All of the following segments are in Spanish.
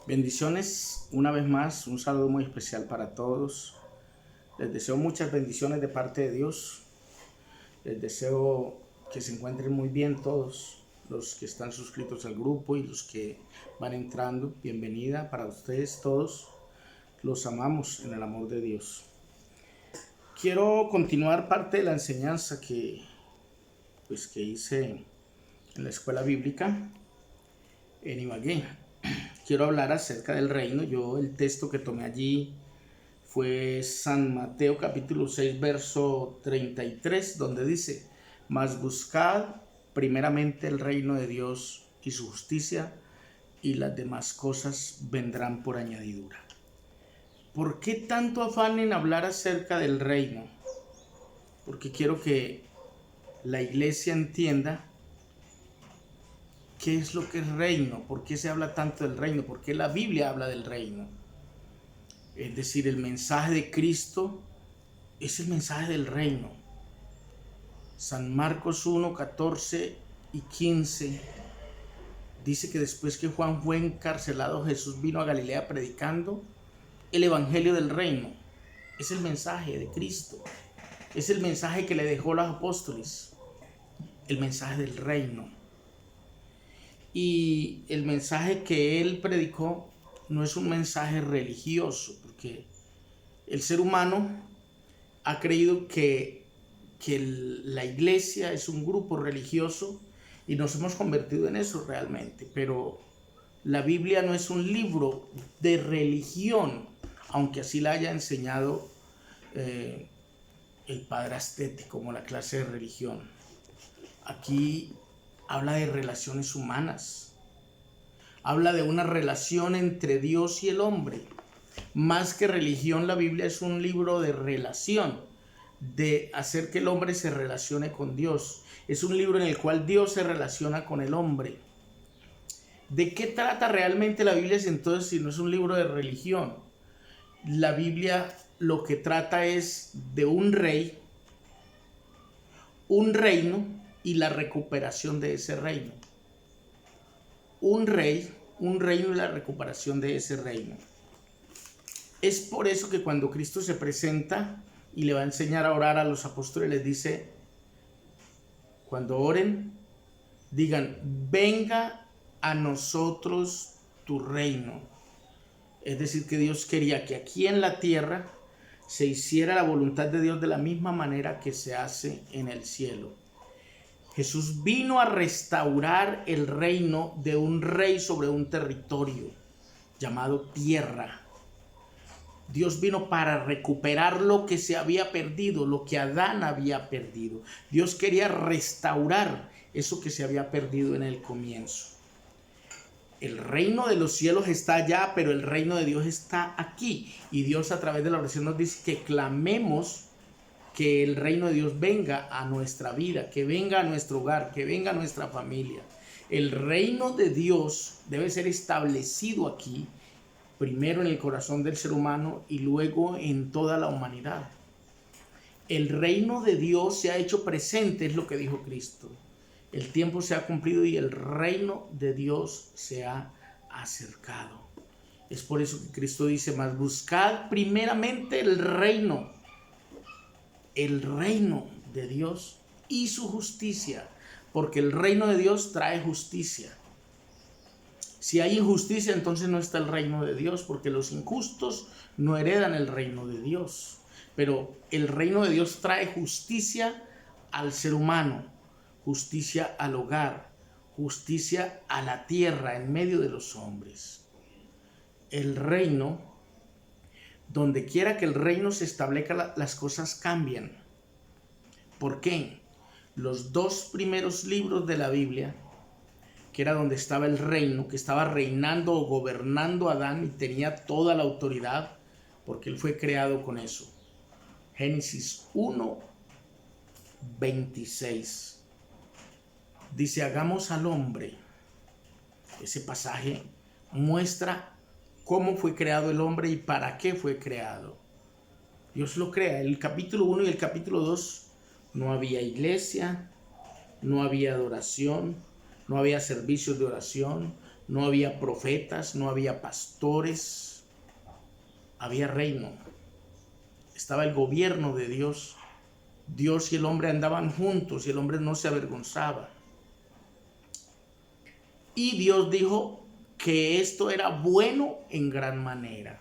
Bendiciones, una vez más, un saludo muy especial para todos. Les deseo muchas bendiciones de parte de Dios. Les deseo que se encuentren muy bien todos los que están suscritos al grupo y los que van entrando. Bienvenida para ustedes todos. Los amamos en el amor de Dios. Quiero continuar parte de la enseñanza que hice en la escuela bíblica en Ibagué. Quiero hablar acerca del reino. El texto que tomé allí fue San Mateo capítulo 6 verso 33, donde dice: mas buscad primeramente el reino de Dios y su justicia, y las demás cosas vendrán por añadidura. ¿Por qué tanto afán en hablar acerca del reino? Porque quiero que la iglesia entienda qué es lo que es reino, por qué se habla tanto del reino, por qué la Biblia habla del reino. Es decir, el mensaje de Cristo es el mensaje del reino. San Marcos 1, 14 y 15 dice que después que Juan fue encarcelado, Jesús vino a Galilea predicando el evangelio del reino. Es el mensaje de Cristo, es el mensaje que le dejó los apóstoles, el mensaje del reino. Y el mensaje que él predicó no es un mensaje religioso, porque el ser humano ha creído que la iglesia es un grupo religioso y nos hemos convertido en eso realmente. Pero la Biblia no es un libro de religión, aunque así la haya enseñado el padre Astete como la clase de religión. Aquí habla de relaciones humanas, habla de una relación entre Dios y el hombre. Más que religión, la Biblia es un libro de relación, de hacer que el hombre se relacione con Dios. Es un libro en el cual Dios se relaciona con el hombre. ¿De qué trata realmente la Biblia entonces si no es un libro de religión? La Biblia lo que trata es de un rey, un reino y la recuperación de ese reino. Un rey, un reino y la recuperación de ese reino. Es por eso que cuando Cristo se presenta y le va a enseñar a orar a los apóstoles, les dice: cuando oren, digan: venga a nosotros tu reino. Es decir, que Dios quería que aquí en la tierra se hiciera la voluntad de Dios de la misma manera que se hace en el cielo. Jesús vino a restaurar el reino de un rey sobre un territorio llamado tierra. Dios vino para recuperar lo que se había perdido, lo que Adán había perdido. Dios quería restaurar eso que se había perdido en el comienzo. El reino de los cielos está allá, pero el reino de Dios está aquí. Y Dios, a través de la oración, nos dice que clamemos que el reino de Dios venga a nuestra vida, que venga a nuestro hogar, que venga a nuestra familia. El reino de Dios debe ser establecido aquí, primero en el corazón del ser humano y luego en toda la humanidad. El reino de Dios se ha hecho presente, es lo que dijo Cristo. El tiempo se ha cumplido y el reino de Dios se ha acercado. Es por eso que Cristo dice: mas buscad primeramente el reino de Dios y su justicia, porque el reino de Dios trae justicia. Si hay injusticia, entonces no está el reino de Dios, porque los injustos no heredan el reino de Dios. Pero el reino de Dios trae justicia al ser humano, justicia al hogar, justicia a la tierra en medio de los hombres. El reino, donde quiera que el reino se establezca, las cosas cambian. ¿Por qué? Los dos primeros libros de la Biblia, que era donde estaba el reino, que estaba reinando o gobernando Adán y tenía toda la autoridad, porque él fue creado con eso. Génesis 1, 26. Dice: hagamos al hombre. Ese pasaje muestra cómo fue creado el hombre y para qué fue creado. Dios lo crea. El capítulo 1 y el capítulo 2 no había iglesia, no había adoración, no había servicios de oración, no había profetas, no había pastores, había reino. Estaba el gobierno de Dios. Dios y el hombre andaban juntos y el hombre no se avergonzaba. Y Dios dijo que esto era bueno en gran manera.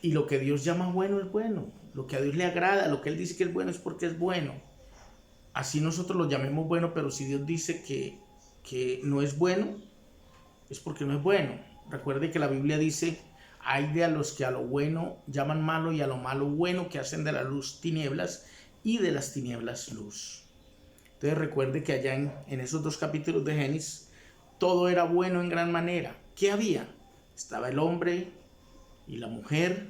Y lo que Dios llama bueno es bueno. Lo que a Dios le agrada, lo que Él dice que es bueno es porque es bueno. Así nosotros lo llamemos bueno, pero si Dios dice que no es bueno, es porque no es bueno. Recuerde que la Biblia dice: hay de a los que a lo bueno llaman malo y a lo malo bueno, que hacen de la luz tinieblas y de las tinieblas luz. Entonces recuerde que allá en esos 2 capítulos de Génesis, todo era bueno en gran manera. ¿Qué había? Estaba el hombre y la mujer,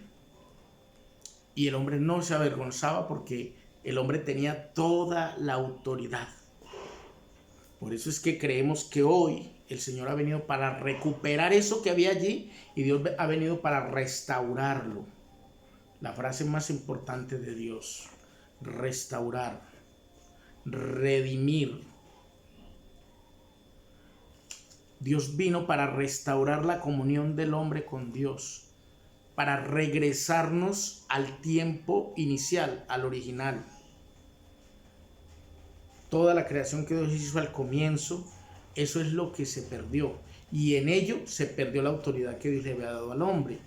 y el hombre no se avergonzaba porque el hombre tenía toda la autoridad. Por eso es que creemos que hoy el Señor ha venido para recuperar eso que había allí, y Dios ha venido para restaurarlo. La frase más importante de Dios: restaurar, redimir. Dios vino para restaurar la comunión del hombre con Dios, para regresarnos al tiempo inicial, al original. Toda la creación que Dios hizo al comienzo, eso es lo que se perdió. Y en ello se perdió la autoridad que Dios le había dado al hombre.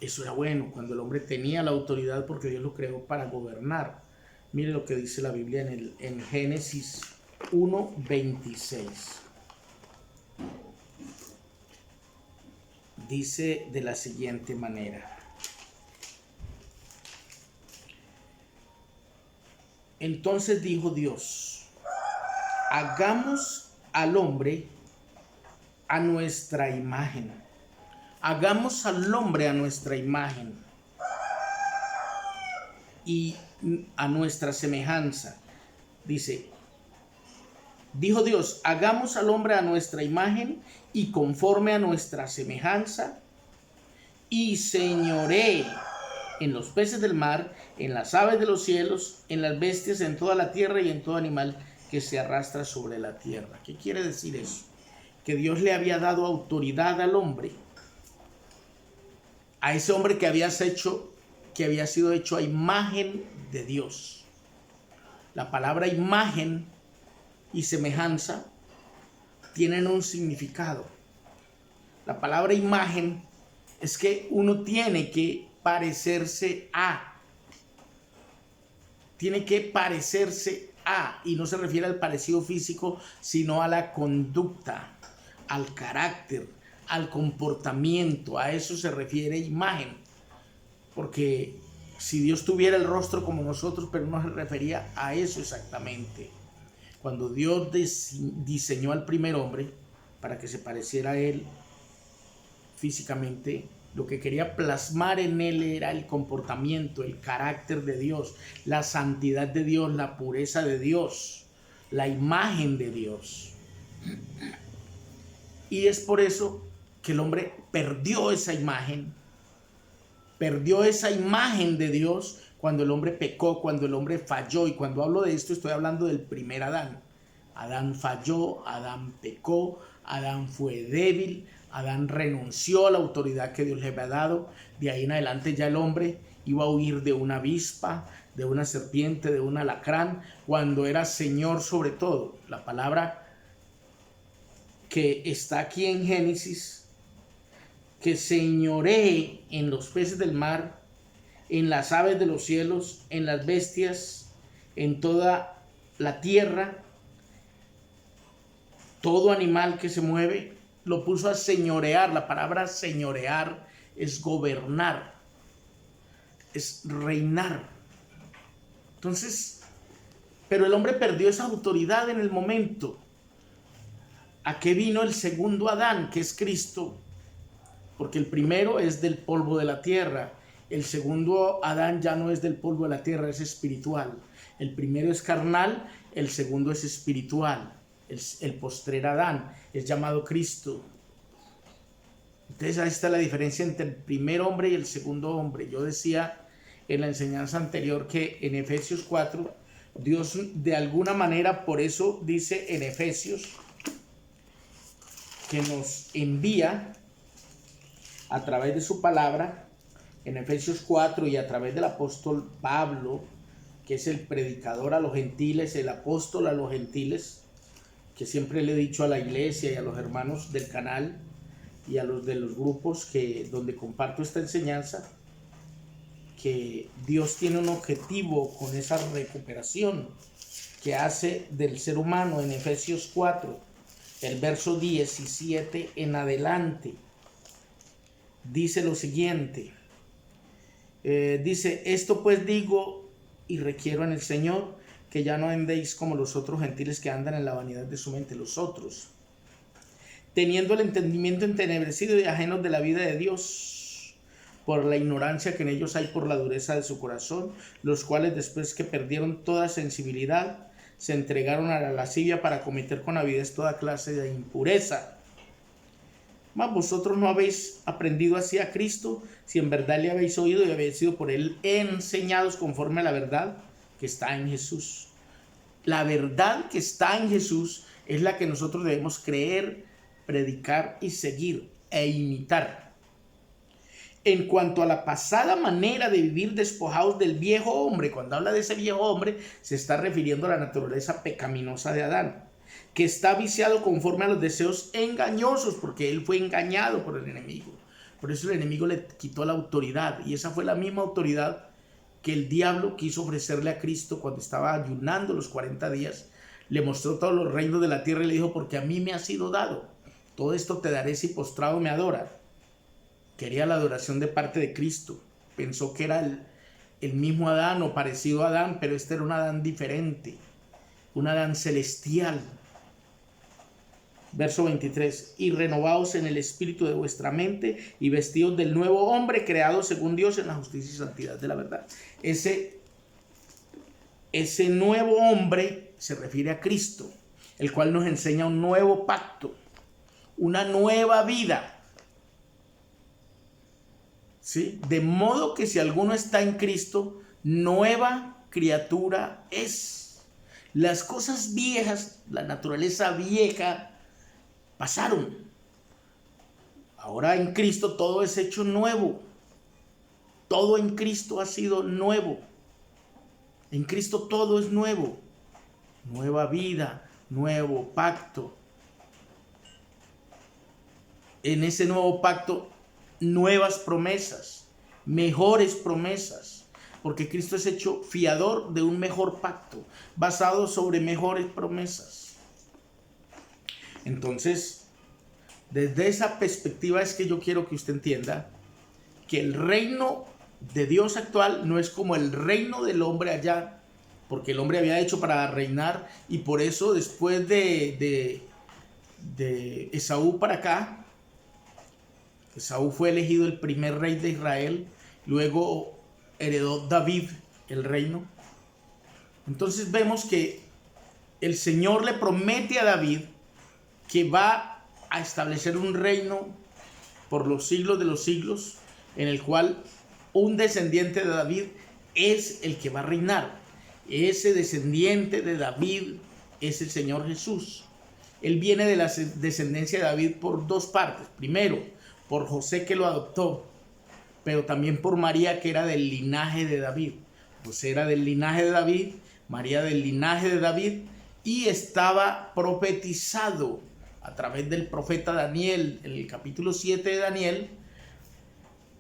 Eso era bueno, cuando el hombre tenía la autoridad, porque Dios lo creó para gobernar. Mire lo que dice la Biblia en Génesis 1:26. Dice de la siguiente manera: entonces dijo Dios: hagamos al hombre a nuestra imagen. Hagamos al hombre a nuestra imagen y a nuestra semejanza. Dijo Dios: hagamos al hombre a nuestra imagen y conforme a nuestra semejanza, y señoree en los peces del mar, en las aves de los cielos, en las bestias, en toda la tierra y en todo animal que se arrastra sobre la tierra. ¿Qué quiere decir eso? Que Dios le había dado autoridad al hombre, a ese hombre que había sido hecho a imagen de Dios. La palabra imagen y semejanza tienen un significado. La palabra imagen es que uno tiene que parecerse a. Tiene que parecerse a, y no se refiere al parecido físico, sino a la conducta, al carácter, al comportamiento. A eso se refiere imagen. Porque si Dios tuviera el rostro como nosotros, pero no se refería a eso exactamente. Cuando Dios diseñó al primer hombre para que se pareciera a él físicamente, lo que quería plasmar en él era el comportamiento, el carácter de Dios, la santidad de Dios, la pureza de Dios, la imagen de Dios. Y es por eso que el hombre perdió esa imagen de Dios cuando el hombre pecó, cuando el hombre falló. Y cuando hablo de esto, estoy hablando del primer Adán. Adán falló, Adán pecó, Adán fue débil, Adán renunció a la autoridad que Dios le había dado. De ahí en adelante ya el hombre iba a huir de una avispa, de una serpiente, de un alacrán, cuando era Señor sobre todo. La palabra que está aquí en Génesis, que señoree en los peces del mar, en las aves de los cielos, en las bestias, en toda la tierra, todo animal que se mueve, lo puso a señorear. La palabra señorear es gobernar, es reinar. Entonces, pero el hombre perdió esa autoridad en el momento. ¿A qué vino el segundo Adán, que es Cristo? Porque el primero es del polvo de la tierra. El segundo Adán ya no es del polvo de la tierra, es espiritual. El primero es carnal, el segundo es espiritual. El postrer Adán es llamado Cristo. Entonces ahí está la diferencia entre el primer hombre y el segundo hombre. Yo decía en la enseñanza anterior que en Efesios 4, Dios de alguna manera, por eso dice en Efesios que nos envía a través de su palabra en Efesios 4 y a través del apóstol Pablo, que es el predicador a los gentiles, el apóstol a los gentiles, que siempre le he dicho a la iglesia y a los hermanos del canal y a los de los grupos donde comparto esta enseñanza, que Dios tiene un objetivo con esa recuperación que hace del ser humano. En Efesios 4, el verso 17 en adelante, dice lo siguiente, dice: esto pues digo y requiero en el Señor, que ya no andéis como los otros gentiles que andan en la vanidad de su mente, los otros, teniendo el entendimiento entenebrecido y ajenos de la vida de Dios, por la ignorancia que en ellos hay por la dureza de su corazón, los cuales después que perdieron toda sensibilidad, se entregaron a la lascivia para cometer con avidez toda clase de impureza. Mas vosotros no habéis aprendido así a Cristo, si en verdad le habéis oído y habéis sido por él enseñados conforme a la verdad que está en Jesús. La verdad que está en Jesús es la que nosotros debemos creer, predicar y seguir e imitar. En cuanto a la pasada manera de vivir despojados del viejo hombre, cuando habla de ese viejo hombre, se está refiriendo a la naturaleza pecaminosa de Adán, que está viciado conforme a los deseos engañosos, porque él fue engañado por el enemigo. Por eso el enemigo le quitó la autoridad, y esa fue la misma autoridad que el diablo quiso ofrecerle a Cristo cuando estaba ayunando los 40 días. Le mostró todos los reinos de la tierra y le dijo: porque a mí me ha sido dado, todo esto te daré si postrado me adoras. Quería la adoración de parte de Cristo. Pensó que era el mismo Adán o parecido a Adán, pero este era un Adán diferente, un Adán celestial. Verso 23: y renovaos en el espíritu de vuestra mente y vestidos del nuevo hombre creado según Dios en la justicia y santidad de la verdad. Ese nuevo hombre se refiere a Cristo, el cual nos enseña un nuevo pacto, una nueva vida. ¿Sí? De modo que si alguno está en Cristo, nueva criatura es. Las cosas viejas, la naturaleza vieja, pasaron. Ahora en Cristo todo es hecho nuevo. Todo en Cristo ha sido nuevo. En Cristo todo es nuevo. Nueva vida, nuevo pacto. En ese nuevo pacto, nuevas promesas, mejores promesas, porque Cristo es hecho fiador de un mejor pacto, basado sobre mejores promesas. Entonces, desde esa perspectiva es que yo quiero que usted entienda que el reino de Dios actual no es como el reino del hombre allá, porque el hombre había hecho para reinar, y por eso después de Esaú para acá, Esaú fue elegido el primer rey de Israel, luego heredó David el reino. Entonces vemos que el Señor le promete a David que va a establecer un reino por los siglos de los siglos, en el cual un descendiente de David es el que va a reinar. Ese descendiente de David es el Señor Jesús. Él viene de la descendencia de David por dos partes. Primero, por José, que lo adoptó, pero también por María, que era del linaje de David. José era del linaje de David, María del linaje de David, y estaba profetizado a través del profeta Daniel, en el capítulo 7 de Daniel,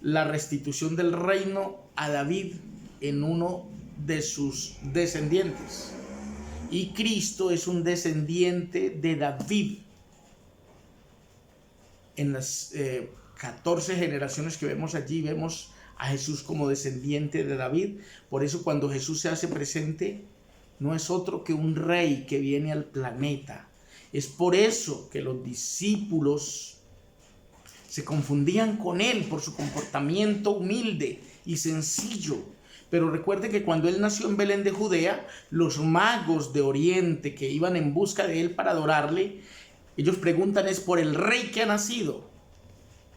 la restitución del reino a David en uno de sus descendientes. Y Cristo es un descendiente de David. En las 14 generaciones que vemos allí, vemos a Jesús como descendiente de David. Por eso cuando Jesús se hace presente, no es otro que un rey que viene al planeta. Es por eso que los discípulos se confundían con él por su comportamiento humilde y sencillo. Pero recuerde que cuando él nació en Belén de Judea, los magos de Oriente que iban en busca de él para adorarle, ellos preguntan: es por el rey que ha nacido.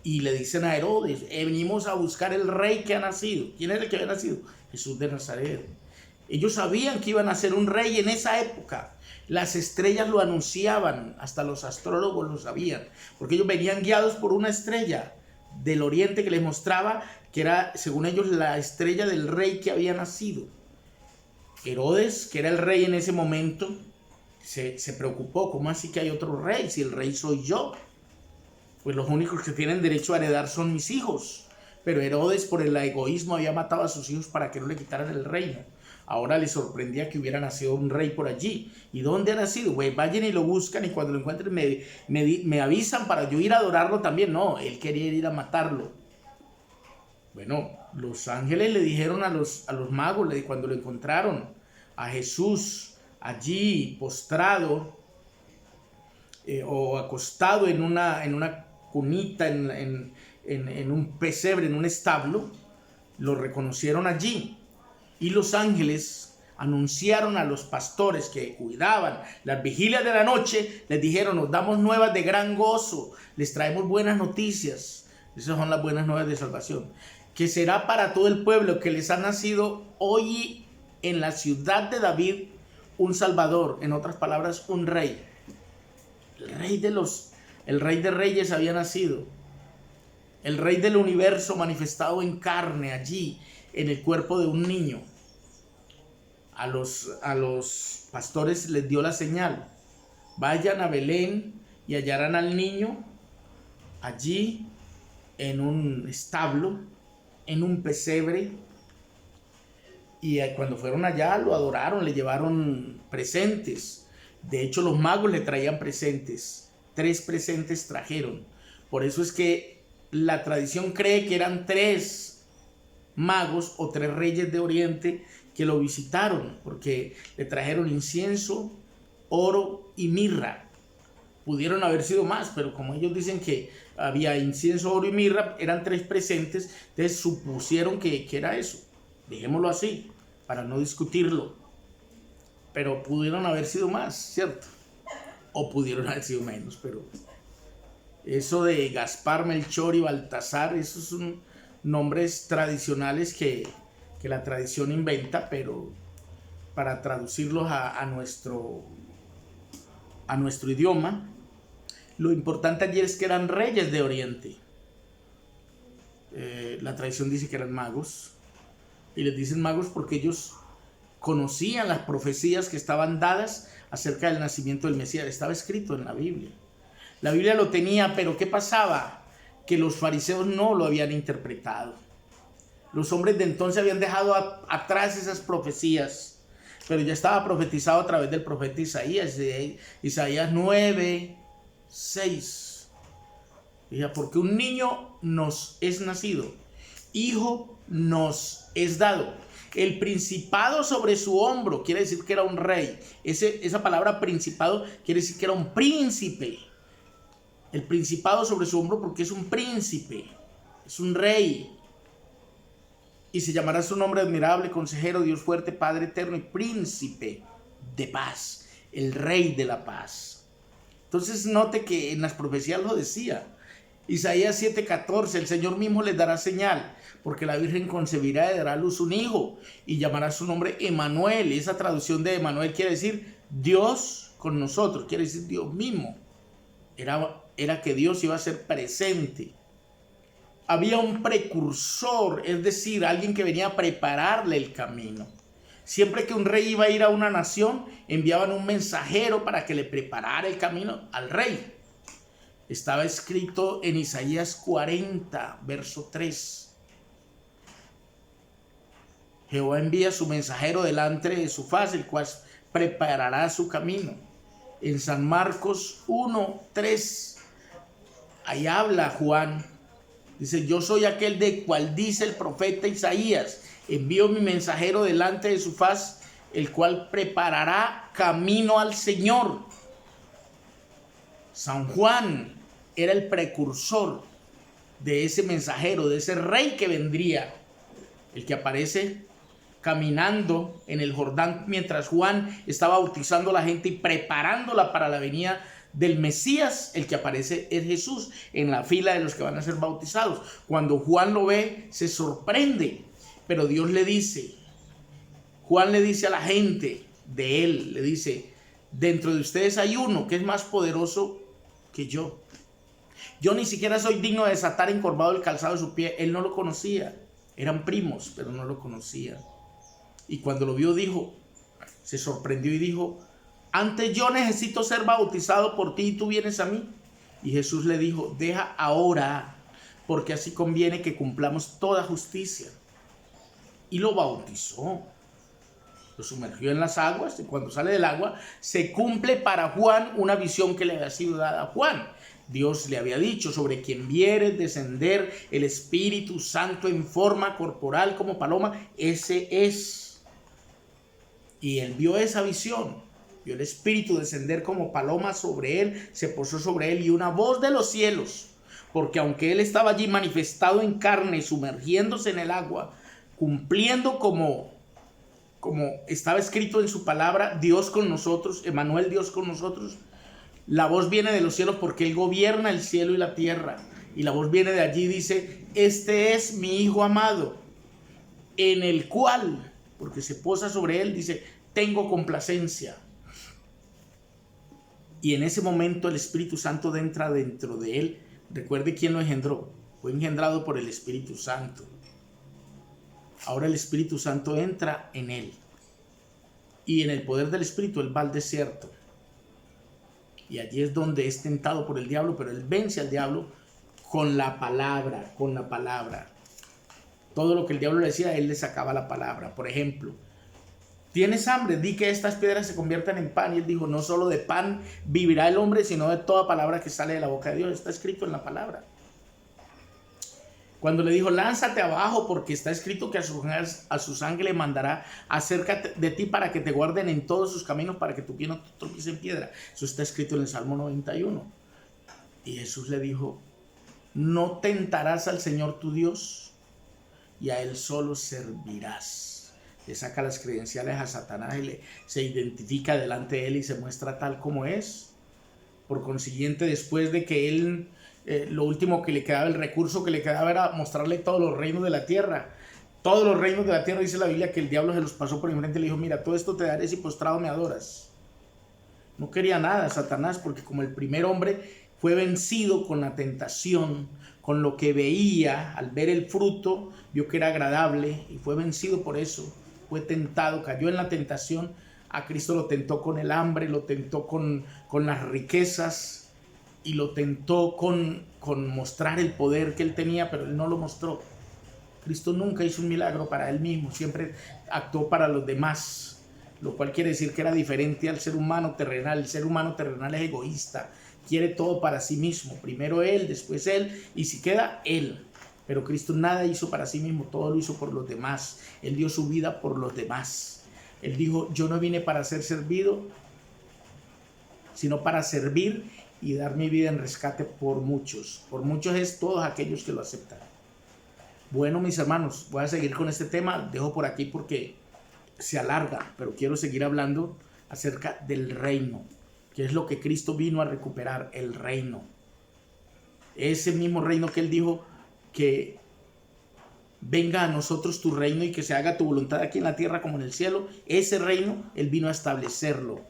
Y le dicen a Herodes: venimos a buscar el rey que ha nacido. ¿Quién era el que había nacido? Jesús de Nazaret. Ellos sabían que iban a ser un rey en esa época. Las estrellas lo anunciaban, hasta los astrólogos lo sabían, porque ellos venían guiados por una estrella del oriente que les mostraba que era, según ellos, la estrella del rey que había nacido. Herodes, que era el rey en ese momento, se preocupó. ¿Cómo así que hay otro rey? Si el rey soy yo. Pues los únicos que tienen derecho a heredar son mis hijos. Pero Herodes, por el egoísmo, había matado a sus hijos para que no le quitaran el reino. Ahora les sorprendía que hubiera nacido un rey por allí. ¿Y dónde ha nacido? Pues vayan y lo buscan, y cuando lo encuentren me avisan para yo ir a adorarlo también. No, él quería ir a matarlo. Bueno, los ángeles le dijeron a los magos, cuando lo encontraron, a Jesús allí postrado o acostado en una cunita, en un pesebre, en un establo, lo reconocieron allí. Y los ángeles anunciaron a los pastores que cuidaban las vigilias de la noche, les dijeron: nos damos nuevas de gran gozo, les traemos buenas noticias. Esas son las buenas nuevas de salvación, que será para todo el pueblo, que les ha nacido hoy en la ciudad de David un Salvador, en otras palabras, un rey. El rey de reyes había nacido. El rey del universo manifestado en carne allí, en el cuerpo de un niño. A los pastores les dio la señal: vayan a Belén y hallarán al niño allí en un establo, en un pesebre. Y cuando fueron allá lo adoraron, le llevaron presentes. De hecho, los magos le traían presentes. 3 presentes trajeron. Por eso es que la tradición cree que eran 3 magos o 3 reyes de Oriente que lo visitaron, porque le trajeron incienso, oro y mirra. Pudieron haber sido más, pero como ellos dicen que había incienso, oro y mirra, eran 3 presentes, entonces supusieron que era eso. Dejémoslo así, para no discutirlo. Pero pudieron haber sido más, ¿cierto? O pudieron haber sido menos, pero eso de Gaspar, Melchor y Baltasar, esos son nombres tradicionales que la tradición inventa, pero para traducirlos a nuestro idioma. Lo importante allí es que eran reyes de Oriente. La tradición dice que eran magos, y les dicen magos porque ellos conocían las profecías que estaban dadas acerca del nacimiento del Mesías. Estaba escrito en la Biblia. La Biblia lo tenía, pero ¿qué pasaba? Que los fariseos no lo habían interpretado. Los hombres de entonces habían dejado atrás esas profecías, pero ya estaba profetizado a través del profeta Isaías, Isaías 9:6. Porque un niño nos es nacido, hijo nos es dado, el principado sobre su hombro. Quiere decir que era un rey. Esa palabra principado quiere decir que era un príncipe. El principado sobre su hombro, porque es un príncipe, es un rey. Y se llamará su nombre admirable, consejero, Dios fuerte, Padre eterno y príncipe de paz, el rey de la paz. Entonces note que en las profecías lo decía. Isaías 7:14, el Señor mismo les dará señal, porque la Virgen concebirá y dará a luz un hijo, y llamará su nombre Emanuel. Esa traducción de Emanuel quiere decir Dios con nosotros, quiere decir Dios mismo. Era que Dios iba a ser presente. Había un precursor, es decir, alguien que venía a prepararle el camino. Siempre que un rey iba a ir a una nación, enviaban un mensajero para que le preparara el camino al rey. Estaba escrito en Isaías 40, verso 3. Jehová envía su mensajero delante de su faz, el cual preparará su camino. En San Marcos 1:3, ahí habla Juan. Dice: yo soy aquel de cual dice el profeta Isaías: envío mi mensajero delante de su faz, el cual preparará camino al Señor. San Juan era el precursor de ese mensajero, de ese rey que vendría, el que aparece caminando en el Jordán mientras Juan está bautizando a la gente y preparándola para la venida del Mesías. El que aparece es Jesús en la fila de los que van a ser bautizados. Cuando Juan lo ve, se sorprende, pero Dios le dice, Juan le dice a la gente de él, le dice: dentro de ustedes hay uno que es más poderoso que yo. Yo ni siquiera soy digno de desatar encorvado el calzado de su pie. Él no lo conocía. Eran primos, pero no lo conocía. Y cuando lo vio, se sorprendió y dijo: antes yo necesito ser bautizado por ti y tú vienes a mí. Y Jesús le dijo: deja ahora, porque así conviene que cumplamos toda justicia. Y lo bautizó. Lo sumergió en las aguas, y cuando sale del agua se cumple para Juan una visión que le había sido dada a Juan. Dios le había dicho: sobre quien viere descender el Espíritu Santo en forma corporal como paloma, ese es. Y él vio esa visión, vio el Espíritu descender como paloma sobre él, se posó sobre él, y una voz de los cielos, porque aunque él estaba allí manifestado en carne, sumergiéndose en el agua, cumpliendo como estaba escrito en su palabra, Dios con nosotros, Emmanuel, Dios con nosotros. La voz viene de los cielos porque Él gobierna el cielo y la tierra. Y la voz viene de allí, dice: este es mi Hijo amado, en el cual, porque se posa sobre Él, dice: tengo complacencia. Y en ese momento el Espíritu Santo entra dentro de Él. Recuerde quién lo engendró. Fue engendrado por el Espíritu Santo. Ahora el Espíritu Santo entra en él. Y en el poder del Espíritu él va al desierto. Y allí es donde es tentado por el diablo, pero él vence al diablo con la palabra, con la palabra. Todo lo que el diablo le decía, él le sacaba la palabra. Por ejemplo: ¿tienes hambre? Di que estas piedras se conviertan en pan. Y él dijo: no solo de pan vivirá el hombre, sino de toda palabra que sale de la boca de Dios. Está escrito en la palabra. Cuando le dijo: lánzate abajo, porque está escrito que a sus ángeles mandará acerca de ti para que te guarden en todos sus caminos, para que tu pie no tropiece en piedra. Eso está escrito en el Salmo 91. Y Jesús le dijo: no tentarás al Señor tu Dios, y a Él solo servirás. Le saca las credenciales a Satanás y se identifica delante de Él y se muestra tal como es. Por consiguiente, después de que Él... lo último que le quedaba, el recurso que le quedaba, era mostrarle todos los reinos de la tierra. Todos los reinos de la tierra, dice la Biblia, que el diablo se los pasó por enfrente y le dijo: mira, todo esto te daré si postrado me adoras. No quería nada Satanás, porque como el primer hombre fue vencido con la tentación, con lo que veía, al ver el fruto, vio que era agradable y fue vencido por eso. Fue tentado, cayó en la tentación. A Cristo lo tentó con el hambre, lo tentó con las riquezas, y lo tentó con mostrar el poder que él tenía, pero él no lo mostró. Cristo nunca hizo un milagro para él mismo, siempre actuó para los demás, lo cual quiere decir que era diferente al ser humano terrenal. El ser humano terrenal es egoísta, quiere todo para sí mismo, primero él, después él, y si queda, él. Pero Cristo nada hizo para sí mismo, todo lo hizo por los demás. Él dio su vida por los demás. Él dijo: yo no vine para ser servido, sino para servir y dar mi vida en rescate por muchos. Por muchos es todos aquellos que lo aceptan. Bueno, mis hermanos, voy a seguir con este tema. Dejo por aquí porque se alarga, pero quiero seguir hablando acerca del reino, que es lo que Cristo vino a recuperar, el reino. Ese mismo reino que Él dijo que venga a nosotros tu reino y que se haga tu voluntad aquí en la tierra como en el cielo. Ese reino Él vino a establecerlo.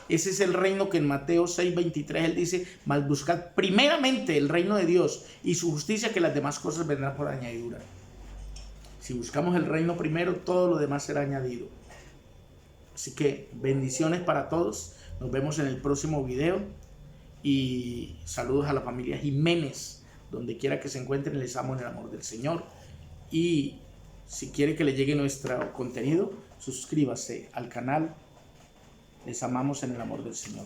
Ese es el reino que en Mateo 6:23 Él dice: mas buscad primeramente el reino de Dios y su justicia, que las demás cosas vendrán por añadidura. Si buscamos el reino primero, todo lo demás será añadido. Así que bendiciones para todos. Nos vemos en el próximo video. Y saludos a la familia Jiménez. Donde quiera que se encuentren, les amo en el amor del Señor. Y si quiere que le llegue nuestro contenido, suscríbase al canal. Les amamos en el amor del Señor.